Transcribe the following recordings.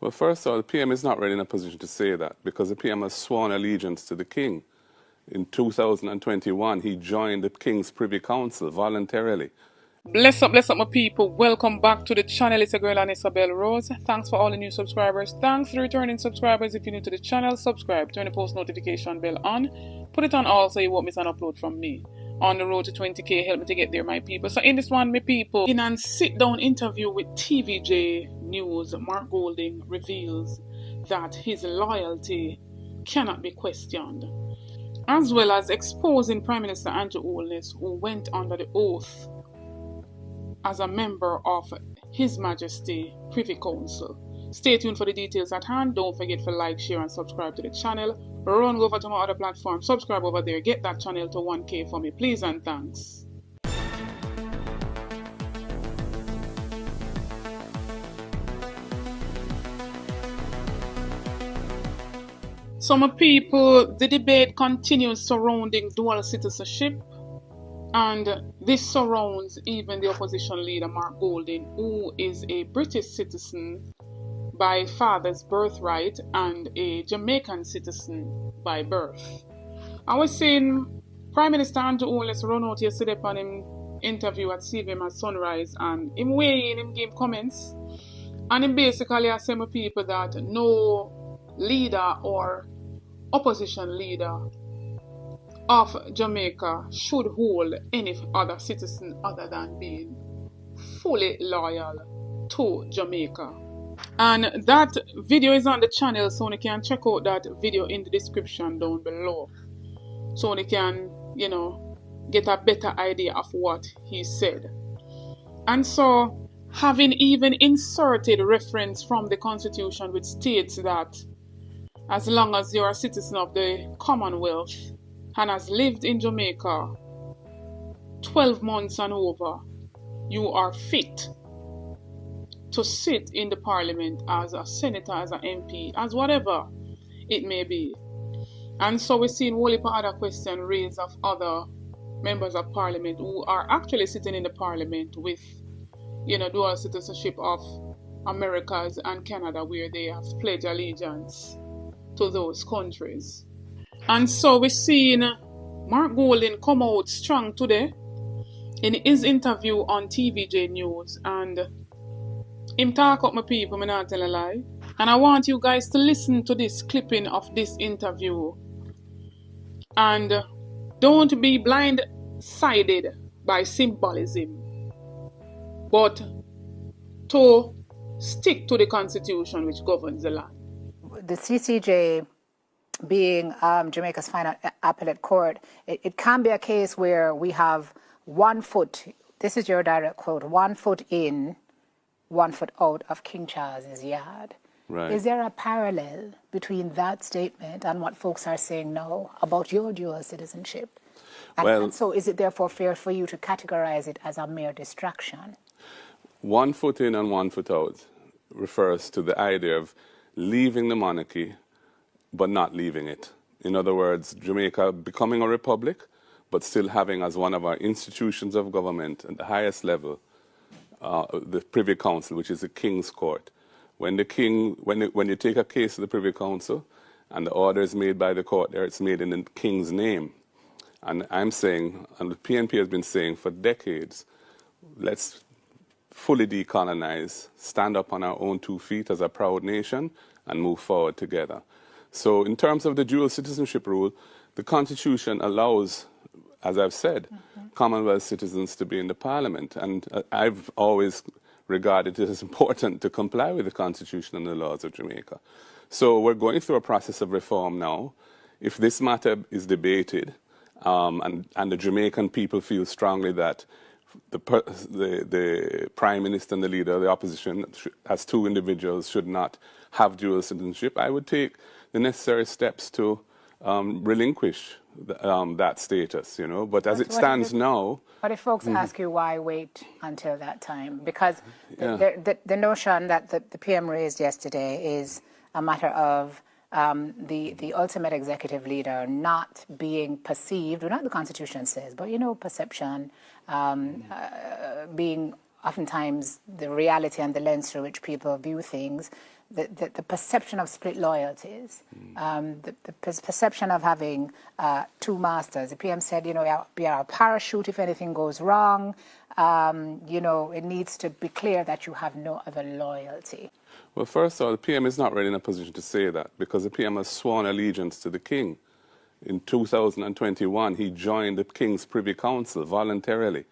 Well, first of all, the PM is not really in a position to say that because the PM has sworn allegiance to the King. In 2021, he joined the King's Privy Council voluntarily. Bless up, my people. Welcome back to the channel. It's a girl, and Isabel Rose. Thanks for all the new subscribers. Thanks to returning subscribers. If you're new to the channel, subscribe. Turn the post notification bell on. Put it on all so you won't miss an upload from me. On the road to 20k, help me to get there, my people. So in this one, my people, in a sit-down interview with TVJ News, Mark Golding reveals that his loyalty cannot be questioned, as well as exposing Prime Minister Andrew Holness, who went under the oath as a member of His Majesty Privy Council. Stay tuned for the details at hand. Don't forget to like, share, and subscribe to the channel. Run over to my other platform. Subscribe over there. Get that channel to 1K for me, please and thanks. So my people, the debate continues surrounding dual citizenship. And this surrounds even the opposition leader, Mark Golding, who is a British citizen by father's birthright and a Jamaican citizen by birth. I was saying Prime Minister Andrew Holness run out yesterday upon him interview at CVM at Sunrise, and him weighing him gave comments. And him basically asking people that no leader or opposition leader of Jamaica should hold any other citizen other than being fully loyal to Jamaica. And that video is on the channel, so you can check out that video in the description down below. So you can, get a better idea of what he said. And so, having even inserted reference from the Constitution which states that as long as you're a citizen of the Commonwealth and has lived in Jamaica 12 months and over, you are fit to sit in the parliament as a senator, as an MP, as whatever it may be. And so we're seeing a whole heap of other questions raised of other members of parliament who are actually sitting in the parliament with, dual citizenship of Americas and Canada, where they have pledged allegiance to those countries. And so we're seeing Mark Golding come out strong today in his interview on TVJ News, and him talk up my people, me not tell a lie. And I want you guys to listen to this clipping of this interview. And don't be blindsided by symbolism, but to stick to the Constitution which governs the land. The CCJ being Jamaica's final appellate court, it can be a case where we have 1 foot, this is your direct quote, 1 foot in, 1 foot out of King Charles's yard. Right. Is there a parallel between that statement and what folks are saying now about your dual citizenship? And so is it therefore fair for you to categorize it as a mere distraction? 1 foot in and 1 foot out refers to the idea of leaving the monarchy but not leaving it. In other words, Jamaica becoming a republic but still having as one of our institutions of government at the highest level the Privy Council, which is the King's Court. When you take a case to the Privy Council and the order is made by the court there, it's made in the King's name. And I'm saying, and the PNP has been saying for decades, let's fully decolonize, stand up on our own 2 feet as a proud nation, and move forward together. So in terms of the dual citizenship rule, the Constitution allows, as I've said, Commonwealth citizens to be in the Parliament. And I've always regarded it as important to comply with the Constitution and the laws of Jamaica. So we're going through a process of reform now. If this matter is debated, and the Jamaican people feel strongly that the Prime Minister and the leader of the opposition, as 2 individuals, should not have dual citizenship, I would take the necessary steps to relinquish that status, But as it stands now... But if folks ask you why wait until that time? Because the notion that the PM raised yesterday is a matter of the ultimate executive leader not being perceived, or not the Constitution says, but perception being oftentimes the reality and the lens through which people view things, the perception of split loyalties, the perception of having two masters. The PM said, be our parachute if anything goes wrong. It needs to be clear that you have no other loyalty. Well, first of all, the PM is not really in a position to say that because the PM has sworn allegiance to the King. In 2021, he joined the King's Privy Council voluntarily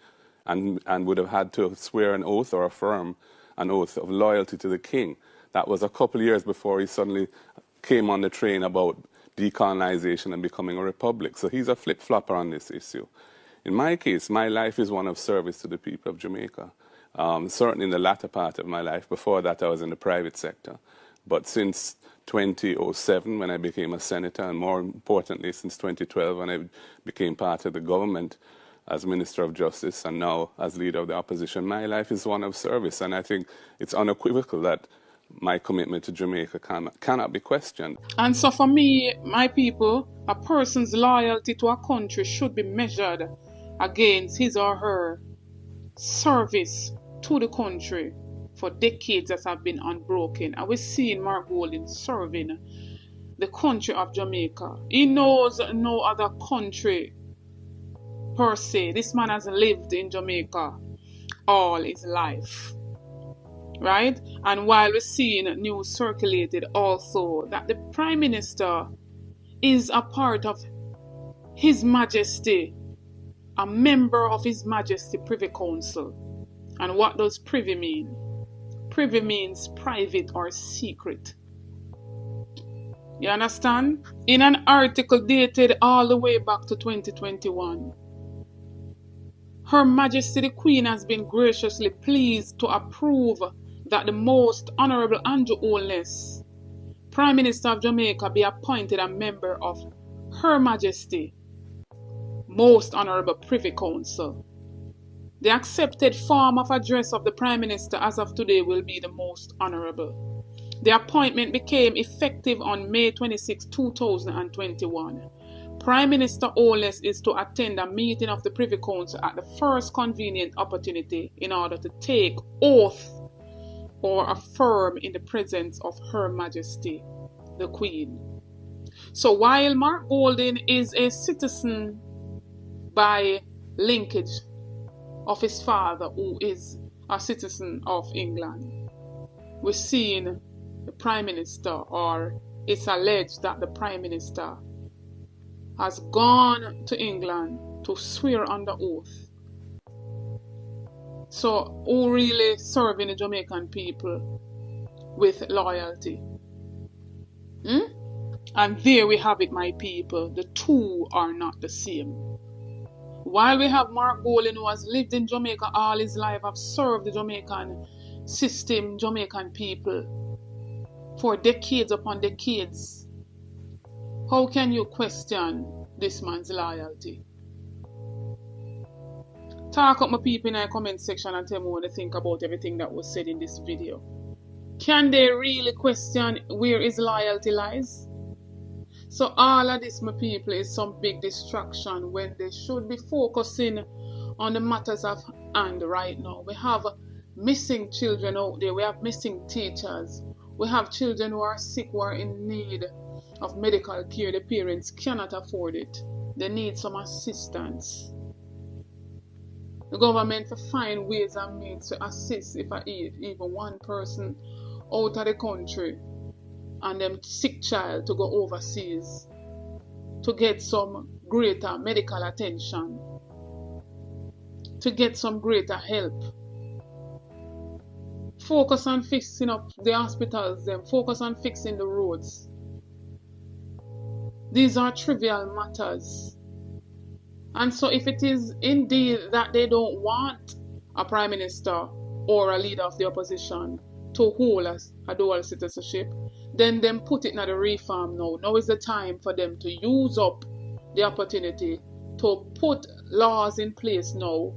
and would have had to swear an oath or affirm an oath of loyalty to the King. That was a couple of years before he suddenly came on the train about decolonization and becoming a republic. So he's a flip-flopper on this issue. In my case, my life is one of service to the people of Jamaica. Certainly in the latter part of my life. Before that, I was in the private sector. But since 2007, when I became a senator, and more importantly, since 2012, when I became part of the government as Minister of Justice and now as leader of the opposition, my life is one of service. And I think it's unequivocal that my commitment to Jamaica cannot be questioned. And so for me, my people, a person's loyalty to a country should be measured against his or her service to the country for decades that have been unbroken. And we're seeing Mark Golding serving the country of Jamaica. He knows no other country per se. This man has lived in Jamaica all his life. Right? And while we're seeing news circulated also that the Prime Minister is a part of His Majesty, a member of His Majesty Privy Council. And what does privy mean? Privy means private or secret. You understand? In an article dated all the way back to 2021, Her Majesty the Queen has been graciously pleased to approve that the Most Honourable Andrew Holness, Prime Minister of Jamaica, be appointed a member of Her Majesty Most Honourable Privy Council. The accepted form of address of the Prime Minister as of today will be the Most Honourable. The appointment became effective on May 26, 2021. Prime Minister Holness is to attend a meeting of the Privy Council at the first convenient opportunity in order to take oath or affirm in the presence of Her Majesty the Queen. So while Mark Golding is a citizen by linkage of his father, who is a citizen of England, we're seeing the Prime Minister, or it's alleged that the Prime Minister has gone to England to swear under oath. So who really serving the Jamaican people with loyalty? And there we have it, my people. The two are not the same. While we have Mark Golding, who has lived in Jamaica all his life, have served the Jamaican system, Jamaican people for decades upon decades, how can you question this man's loyalty? Talk up my people in the comment section and tell me what they think about everything that was said in this video. Can they really question where his loyalty lies? So all of this, my people, is some big distraction when they should be focusing on the matters of hand right now. We have missing children out there. We have missing teachers. We have children who are sick, who are in need of medical care. The parents cannot afford it. They need some assistance. The government to find ways and means to assist if even one person out of the country and them sick child to go overseas to get some greater medical attention, to get some greater help. Focus on fixing up the hospitals, them. Focus on fixing the roads. These are trivial matters. And so if it is indeed that they don't want a Prime Minister or a leader of the opposition to hold a dual citizenship, then them put it in the reform now. Now is the time for them to use up the opportunity to put laws in place now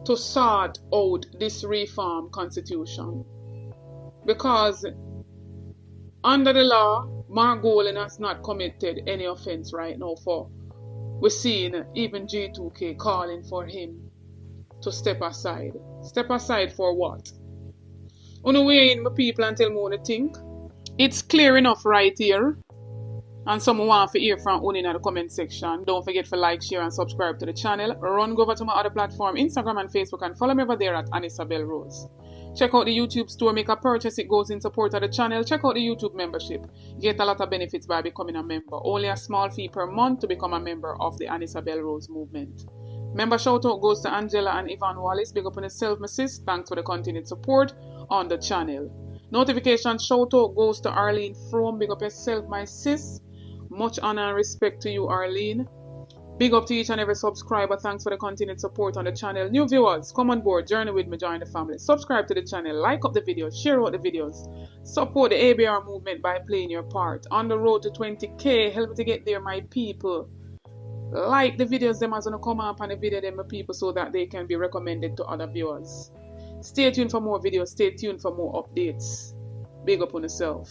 to sort out this reform constitution. Because under the law, Mark Golding has not committed any offense right now. For we're seeing even G2K calling for him to step aside. Step aside for what? On the way in, my people, and tell me what they think. It's clear enough right here. And someone want to hear from Uni in the comment section. Don't forget to like, share, and subscribe to the channel. Run go over to my other platform, Instagram and Facebook, and follow me over there at Anisabel Rose. Check out the YouTube store, make a purchase, it goes in support of the channel. Check out the YouTube membership. You get a lot of benefits by becoming a member. Only a small fee per month to become a member of the Anisabel Rose movement. Member shout out goes to Angela and Yvonne Wallace. Big up on yourself, my sis. Thanks for the continued support on the channel. Notification shout out goes to Arlene From. Big up yourself, my sis. Much honor and respect to you, Arlene. Big up to each and every subscriber. Thanks for the continued support on the channel. New viewers, come on board. Journey with me, join the family. Subscribe to the channel. Like up the videos. Share out the videos. Support the ABR movement by playing your part. On the road to 20K. Help me to get there, my people. Like the videos, them as gonna come up on the video, them, my people, so that they can be recommended to other viewers. Stay tuned for more videos. Stay tuned for more updates. Big up on yourself.